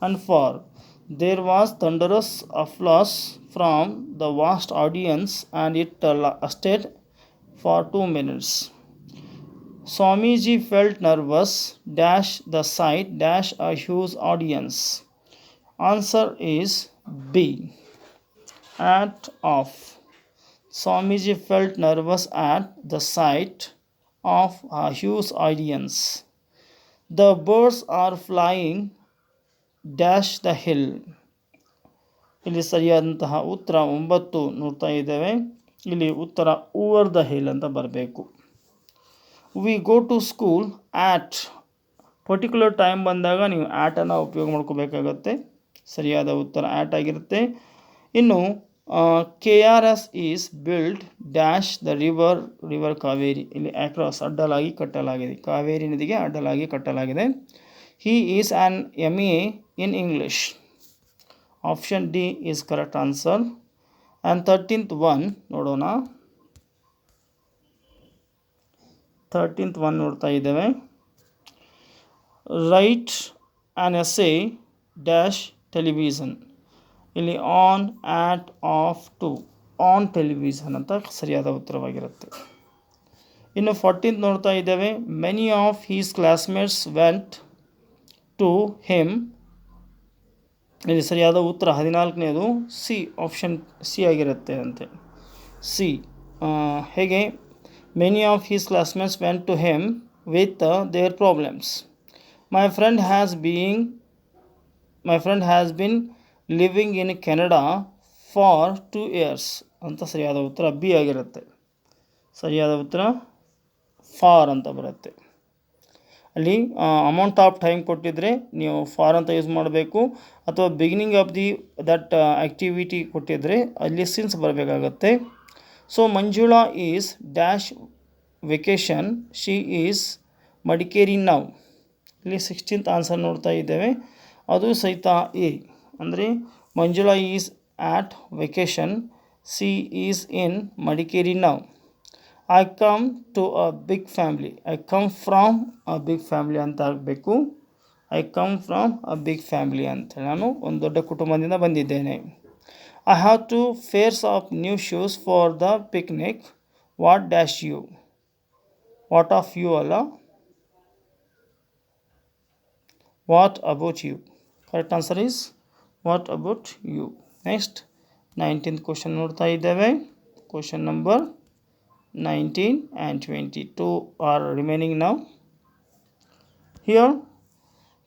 and for. There was thunderous applause from the vast audience and it lasted for 2 minutes. Swamiji felt nervous dash the sight dash a huge audience. Answer is B, at of. Swamiji felt nervous at the sight of a huge audience. The birds are flying dash the hill. ಇಲ್ಲಿ ಸರಿಯಾದಂತಹ ಉತ್ತರ 9 ನೋಡ್ತಾ ಇದ್ದೇವೆ. ಇಲ್ಲಿ ಉತ್ತರ over the hill ಅಂತ ಬರಬೇಕು. We go to school at, particular time ಬಂದಾಗ ನೀವು ಆ್ಯಟನ್ನು ಉಪಯೋಗ ಮಾಡ್ಕೋಬೇಕಾಗತ್ತೆ. ಸರಿಯಾದ ಉತ್ತರ ಆ್ಯಟ್ ಆಗಿರುತ್ತೆ. ಇನ್ನು KRS is build dash the river Kaveri. ಇಲ್ಲಿ ಅಕ್ರಾಸ್ ಅಡ್ಡಲಾಗಿ ಕಟ್ಟಲಾಗಿದೆ, ಕಾವೇರಿ ನದಿಗೆ ಅಡ್ಡಲಾಗಿ ಕಟ್ಟಲಾಗಿದೆ. He is an MA in English. Option D is correct answer. And 13th one ನೋಡೋಣ. 13th ಒನ್ ನೋಡ್ತಾ ಇದ್ದೇವೆ. Write an essay dash television. ಇಲ್ಲಿ on, at, of, to, on television ಅಂತ ಸರಿಯಾದ ಉತ್ತರವಾಗಿರುತ್ತೆ. ಇನ್ನು 14th ನೋಡ್ತಾ ಇದ್ದೇವೆ. Many of his classmates went to him. ಇಲ್ಲಿ ಸರಿಯಾದ ಉತ್ತರ 14ನೇದು ಸಿ, ಆಪ್ಷನ್ ಸಿ ಆಗಿರುತ್ತೆ ಅಂತೆ. ಸಿ ಹೇಗೆ, many of his classmates went to him with their problems. My friend has been living in Canada for 2 years ಅಂತ ಸರಿಯಾದ ಉತ್ತರ ಬಿ ಆಗಿರುತ್ತೆ. ಸರಿಯಾದ ಉತ್ತರ ಫಾರ್ ಅಂತ ಬರುತ್ತೆ. ಅಲ್ಲಿ ಅಮೌಂಟ್ ಆಫ್ ಟೈಮ್ ಕೊಟ್ಟಿದ್ದರೆ ನೀವು ಫಾರ್ ಅಂತ ಯೂಸ್ ಮಾಡಬೇಕು, ಅಥವಾ ಬಿಗಿನಿಂಗ್ ಆಫ್ ದಟ್ ಆ್ಯಕ್ಟಿವಿಟಿ ಕೊಟ್ಟಿದ್ದರೆ ಅಲ್ಲಿ ಸಿನ್ಸ್ ಬರಬೇಕಾಗತ್ತೆ. So Manjula is dash vacation, she is Madikeri now. ಇಲ್ಲಿ 16th ಆನ್ಸರ್ ನೋಡ್ತಾ ಇದ್ದೇವೆ, ಅದು ಸಹಿತ ಎ. ಅಂದರೆ Manjula is at vacation, she is in Madikeri now. I come to a big family, I come from a big family ಅಂತ ಆಗಬೇಕು. ಐ come from a big family ಅಂತ, ನಾನು ಒಂದು ದೊಡ್ಡ ಕುಟುಂಬದಿಂದ ಬಂದಿದ್ದೇನೆ. I have 2 pairs of new shoes for the picnic. What dash you. What of you ಅಲ್ಲ, what about you. Correct answer is what about you. Next 19th question ನೋಡ್ತಾ ಇದ್ದೇವೆ. Question number 19 and 22 are remaining now. Here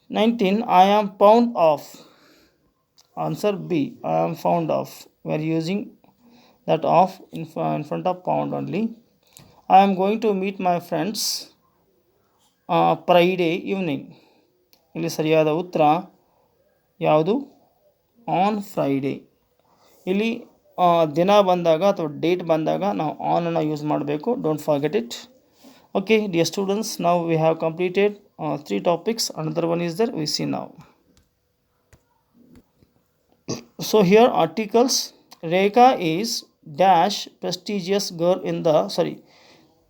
19, I am fond of. Answer B, I am fond of. We are using that of in front of pound only. I am going to meet my friends Friday evening. ಇಲ್ಲಿ ಸರಿಯಾದ ಉತ್ತರ ಯಾವುದು? On Friday. ಇಲ್ಲಿ ದಿನ ಬಂದಾಗ ಅಥವಾ date ಬಂದಾಗ ನಾವು ಆನನ್ನು ಯೂಸ್ ಮಾಡಬೇಕು. Don't forget it. Okay dear students, ನಾವು we have completed 3 topics. Another one is there, we see now. So here articles, Rekha is dash prestigious girl in the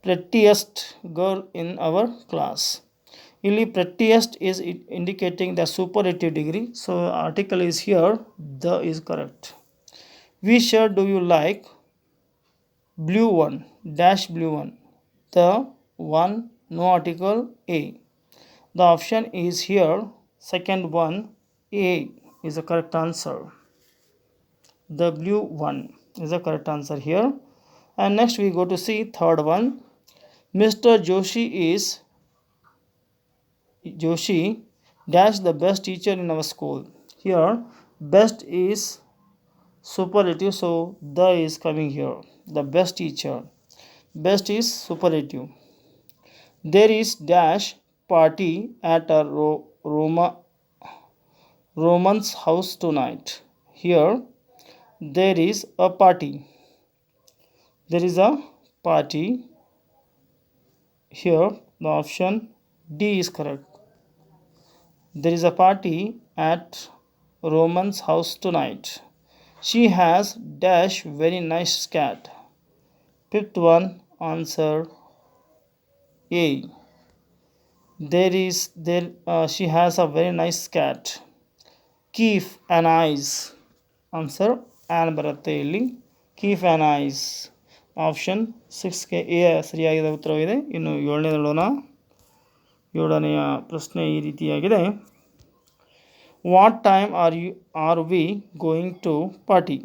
prettiest girl in our class. ಇಲ್ಲಿ prettiest is indicating the superlative degree. So article is here, the is correct. Which shirt do you like? Blue one, dash blue one. The one, no article, A. The option is here, second one, A is the correct answer. The blue one is the correct answer here. And next we go to see third one. Mr. Joshi dash the best teacher in our school. Here best is superlative, so the is coming here. The best teacher. Best is superlative. There is dash party at a Roman's house tonight. Here there is a party. There is a party. Here the option D is correct. There is a party at Roman's house tonight. She has dash very nice cat. Fifth one, answer A. She has a very nice cat. Keep an eyes. Answer an ಬರುತ್ತೆ ಇಲ್ಲಿ. Keep an eyes. Option 6ಗೆ A ಸರಿಯಾದ ಉತ್ತರವಿದೆ. ಇನ್ನು ಏಳನೆಯ ಪ್ರಶ್ನೆ ಈ ರೀತಿಯಾಗಿದೆ. What time are we going to party?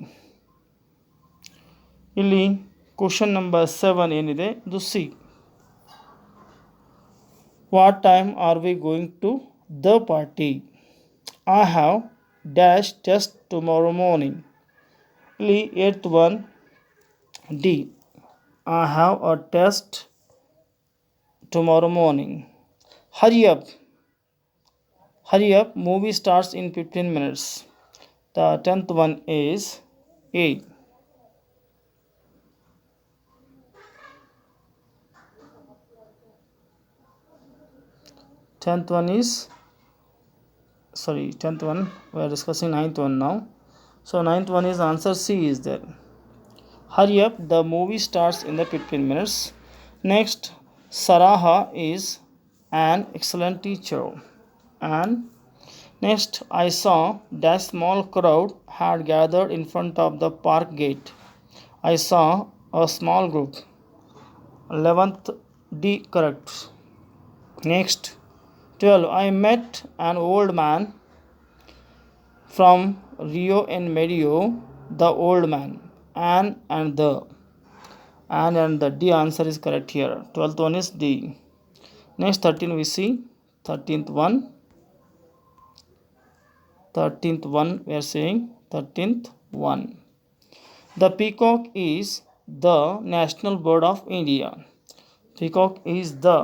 ಇಲ್ಲಿ ಕ್ವಶನ್ ನಂಬರ್ 7 ಏನಿದೆ ಅದು C. What time are we going to the party? I have dash test tomorrow morning. ಇಲ್ಲಿ 8th one, D. I have a test tomorrow morning. Hurry up, movie starts in 15 minutes. The 10th one is A. 10th one, we are discussing 9th one now. So 9th one is answer C is there. Hurry up, the movie starts in the 15 minutes. Next, Saraha is an excellent teacher. And next, I saw that small crowd had gathered in front of the park gate. I saw a small group. 11th, D correct. Next, 12, I met an old man from Rio and Medio. The old man. And the D answer is correct here. 12th one is D. Next 13 we see. 13th one we are saying 13th one. The peacock is the national bird of India. Peacock is the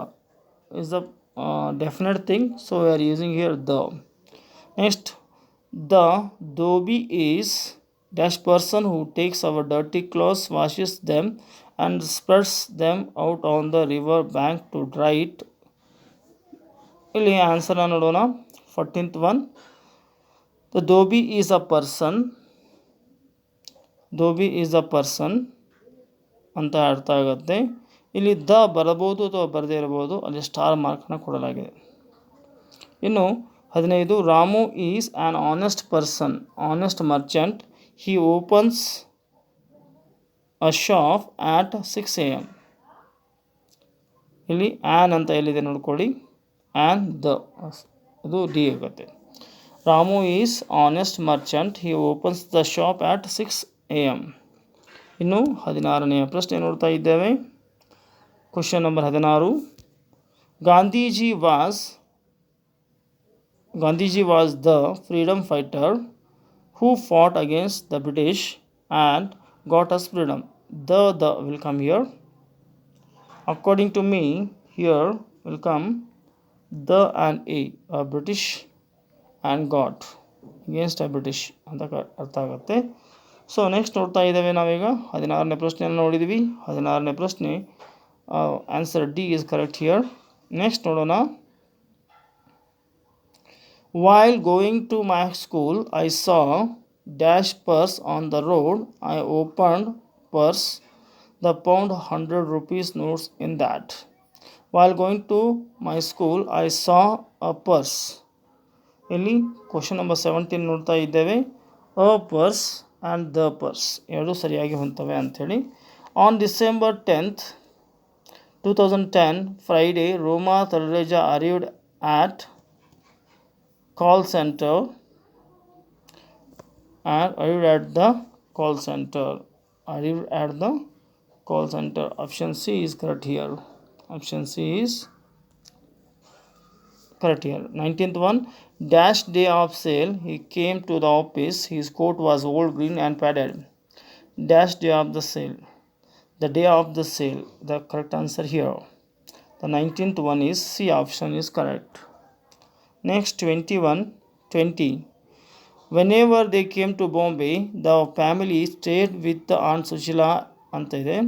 definite thing, so we are using here the. Next, the dhobi is dash person who takes our dirty clothes, washes them and spreads them out on the river bank to dry it. ಇಲ್ಲಿ answer ನೋಡೋಣ. 14th one, the dhobi is a person ಅಂತ ಅರ್ಥ ಆಗುತ್ತೆ. ಇಲ್ಲಿ the ಬರಬಹುದು ಅಥವಾ ಬರದೇ ಇರಬಹುದು, ಅಲ್ಲಿ ಸ್ಟಾರ್ ಮಾರ್ಕ್ನ ಕೊಡಲಾಗಿದೆ. ಇನ್ನು 15, Ramu is an honest merchant. He opens a shop at 6 AM. ಇಲ್ಲಿ ಆನ್ ಅಂತ ಎಲ್ಲಿದೆ ನೋಡ್ಕೊಳ್ಳಿ. ಆ್ಯಂಡ್ ದ ಅದು ಡಿ ಆಗುತ್ತೆ. Ramu is honest merchant. He opens the shop at 6 AM. ಇನ್ನು 16ನೆಯ ಪ್ರಶ್ನೆ ನೋಡ್ತಾ ಇದ್ದೇವೆ. Question number 16. Gandhiji was the freedom fighter who fought against the British and got us freedom. The will come here. According to me, here will come the and A British and got against a British ಅಂತ ಅರ್ಥ ಆಗುತ್ತೆ. So next ನೋಡ್ತಾ ಇದ್ದೇವೆ ನಾವೀಗ 16ನೇ ಪ್ರಶ್ನೆಯನ್ನು ನೋಡಿದ್ವಿ. 16ನೇ ಪ್ರಶ್ನೆ answer D is correct here. Next ನೋಡೋಣ. While going to my school, I saw dash purse on the road. I opened purse. The pound 100 rupees notes in that. While going to my school, I saw a purse. ಇಲ್ಲಿ question ನಂಬರ್ 17 ನೋಡ್ತಾ ಇದ್ದೇವೆ. A purse and the purse ಎರಡು ಸರಿಯಾಗಿ ಹೊಂತವೆ ಅಂಥೇಳಿ. On December 10th 2010 Friday Roma Talreja arrived at call center and arrived at the call center. Arrived at the call center. Option C is correct here. Option C is correct here. 19th one. Dash day of sale. He came to the office. His coat was old green and padded. Dash day of the sale. The day of the sale. The correct answer here. The 19th one is C. Option is correct. Next 20. Whenever they came to Bombay, the family stayed with the Aunt Sushila ಅಂತ ಇದೆ.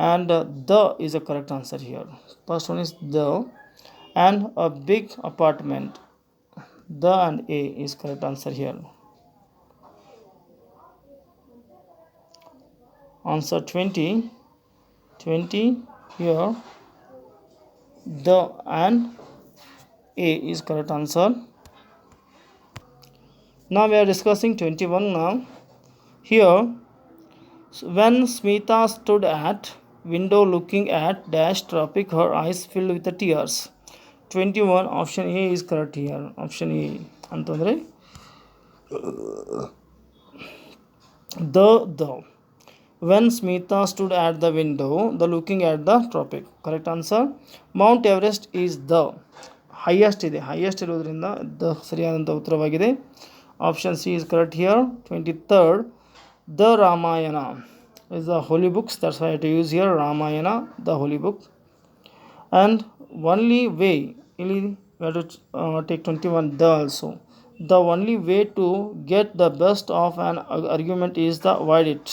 And the is a correct answer here. First one is the and a big apartment. The and A is correct answer here. Answer 20 here. The and A is correct answer. Now we are discussing 21 now. Here, when Smita stood at window looking at dash traffic, her eyes filled with the tears. 21 option A is correct here. Option A ಅಂತಂದರೆ the when Smita stood at the window the looking at the traffic. Correct answer. Mount Everest is the highest ಇದೆ. highest ಇರೋದ್ರಿಂದ the ಸರಿಯಾದಂಥ ಉತ್ತರವಾಗಿದೆ. Option C is correct here. 23rd, the Ramayana is the holy books. That's why I have to use here Ramayana, the holy book. And only way, we have to take 21 the also. The only way to get the best of an argument is the avoid it.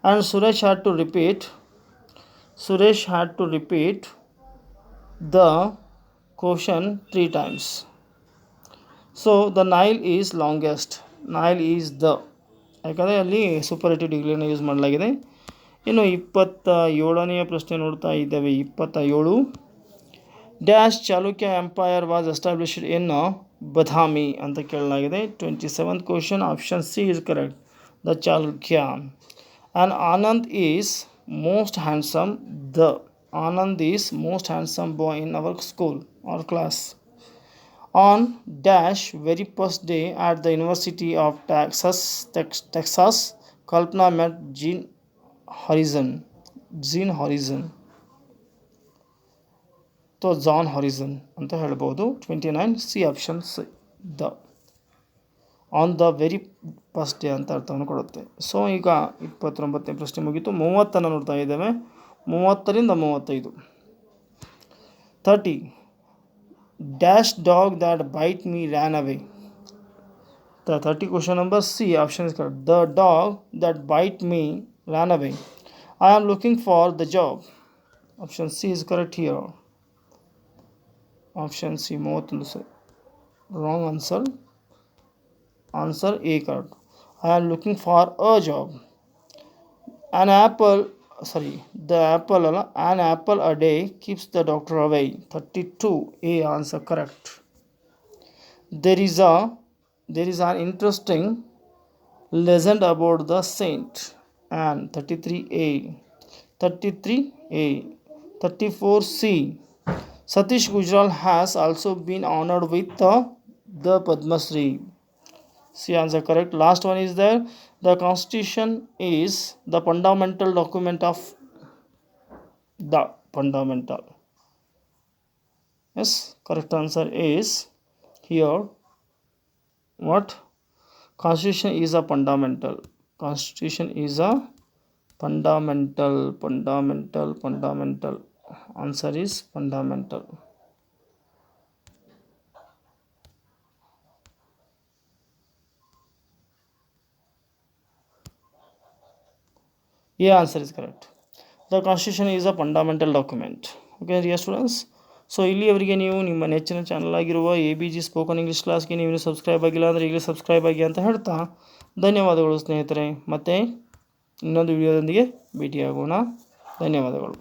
And Suresh had to repeat the question 3 times. So the Nile is longest. Nile is the ಯಾಕಂದರೆ ಅಲ್ಲಿ superlative ಡಿಗ್ರಿಯನ್ನು use ಮಾಡಲಾಗಿದೆ. ಇನ್ನು 27ನೇ ಪ್ರಶ್ನೆ ನೋಡ್ತಾ ಇದ್ದೇವೆ. 27 dash Chalukya empire was established in Badami ಅಂತ ಕೇಳಲಾಗಿದೆ. 27th question option C is correct. The Chalukya. And Anand is most handsome. The Anand is most handsome boy in our school or class. On dash very first day at the University of Texas, Kalpana met Gene Harrison. So John Harrison ಅಂತ ಹೇಳ್ಬೋದು. 29 C option the on the very first day ಅಂತ ಅರ್ಥವನ್ನು ಕೊಡುತ್ತೆ. So ಈಗ 29ನೇ ಪ್ರಶ್ನೆ ಮುಗೀತು. 30 ನೋಡ್ತಾ ಇದ್ದೇವೆ. 30ರಿಂದ 35. 30 dash dog that bite me ran away. The 30 question number C option is correct. The dog that bite me ran away. I am looking for the job. Option C is correct here. Option C wrong answer. Answer A correct. I am looking for a job. An apple a day keeps the doctor away. 32 A answer correct. There is an interesting legend about the saint. And 33A. 34C. Satish Gujral has also been honored with the Padma Shri. C answer correct. Last one is there. The Constitution is the fundamental document of the fundamental. Yes, correct answer is here. What? Constitution is a fundamental. Constitution is a fundamental. Answer is fundamental. A answer is correct. The constitution is a fundamental document. Okay rear students. So ಇಲ್ಲಿಯವರೆಗೆ ನೀವು ನಿಮ್ಮ ನೆಚ್ಚಿನ channel ಆಗಿರುವ ABG spoken English ಕ್ಲಾಸ್ಗೆ ನೀವು subscribe ಆಗಿಲ್ಲ ಅಂದರೆ ಈಗಲೇ ಸಬ್ಸ್ಕ್ರೈಬ್ ಆಗಿ ಅಂತ ಹೇಳ್ತಾ ಧನ್ಯವಾದಗಳು ಸ್ನೇಹಿತರೆ. ಮತ್ತು ಇನ್ನೊಂದು ವಿಡಿಯೋದೊಂದಿಗೆ ಭೇಟಿಯಾಗೋಣ. ಧನ್ಯವಾದಗಳು.